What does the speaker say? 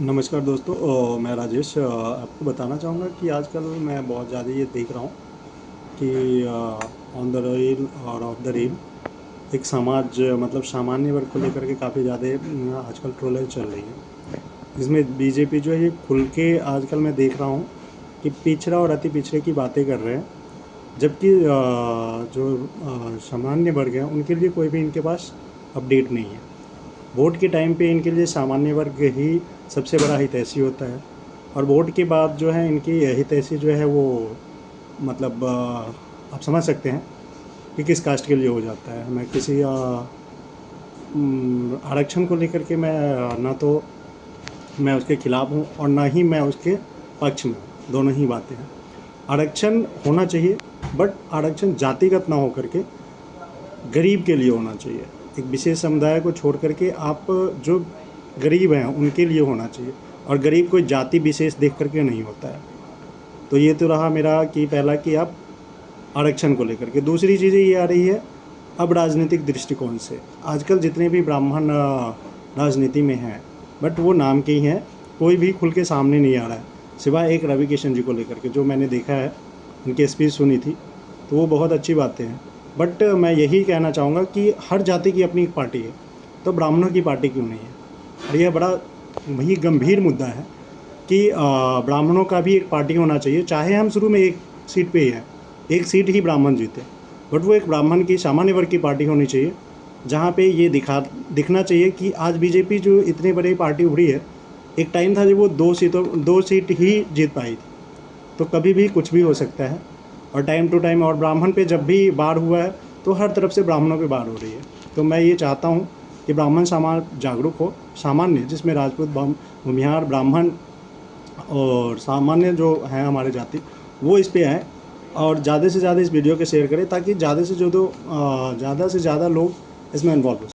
नमस्कार दोस्तों। मैं राजेश आपको बताना चाहूँगा कि आजकल मैं बहुत ज़्यादा ये देख रहा हूँ कि ऑन द रील और ऑफ द रील एक समाज मतलब सामान्य वर्ग को लेकर के काफ़ी ज़्यादा आजकल ट्रोलें चल रही हैं। इसमें बीजेपी जो है ये खुल के आजकल मैं देख रहा हूँ कि पिछड़ा और अति पिछड़े की बातें कर रहे हैं, जबकि जो सामान्य वर्ग हैं उनके लिए कोई भी इनके पास अपडेट नहीं है। वोट के टाइम पे इनके लिए सामान्य वर्ग ही सबसे बड़ा हितैषी होता है, और वोट के बाद जो है इनकी हितैषी जो है वो मतलब आप समझ सकते हैं कि किस कास्ट के लिए हो जाता है। मैं किसी आरक्षण को लेकर के मैं ना तो मैं उसके खिलाफ हूँ और ना ही मैं उसके पक्ष में हूँ, दोनों ही बातें हैं। आरक्षण होना चाहिए, बट आरक्षण जातिगत ना हो करके गरीब के लिए होना चाहिए। एक विशेष समुदाय को छोड़ करके आप जो गरीब हैं उनके लिए होना चाहिए, और गरीब कोई जाति विशेष देख करके नहीं होता है। तो ये तो रहा मेरा कि पहला कि आप आरक्षण को लेकर के। दूसरी चीज़ें ये आ रही है अब राजनीतिक दृष्टिकोण से। आजकल जितने भी ब्राह्मण राजनीति में हैं, बट वो नाम के ही हैं, कोई भी खुल के सामने नहीं आ रहा है, सिवाय एक रवि किशन जी को लेकर के जो मैंने देखा है, उनकी स्पीच सुनी थी, तो वो बहुत अच्छी बातें हैं। बट मैं यही कहना चाहूँगा कि हर जाति की अपनी एक पार्टी है, तो ब्राह्मणों की पार्टी क्यों नहीं है? और यह बड़ा वही गंभीर मुद्दा है कि ब्राह्मणों का भी एक पार्टी होना चाहिए। चाहे हम शुरू में एक सीट पे ही हैं, एक सीट ही ब्राह्मण जीते, बट वो एक ब्राह्मण की सामान्य वर्ग की पार्टी होनी चाहिए, जहाँ पे ये दिखना चाहिए कि आज बीजेपी जो इतनी बड़ी पार्टी उभरी है, एक टाइम था जब वो 2 सीट ही जीत पाई थी। तो कभी भी कुछ भी हो सकता है, और टाइम टू टाइम, और ब्राह्मण पे जब भी वार हुआ है तो हर तरफ से ब्राह्मणों पे वार हो रही है। तो मैं ये चाहता हूँ कि ब्राह्मण समाज जागरूक हो, सामान्य जिसमें राजपूत, भूमिहार, ब्राह्मण और सामान्य जो हैं हमारे जाति, वो इस पे आएँ और ज़्यादा से ज़्यादा इस वीडियो को शेयर करें, ताकि ज़्यादा से ज़्यादा लोग इसमें इन्वॉल्व हो।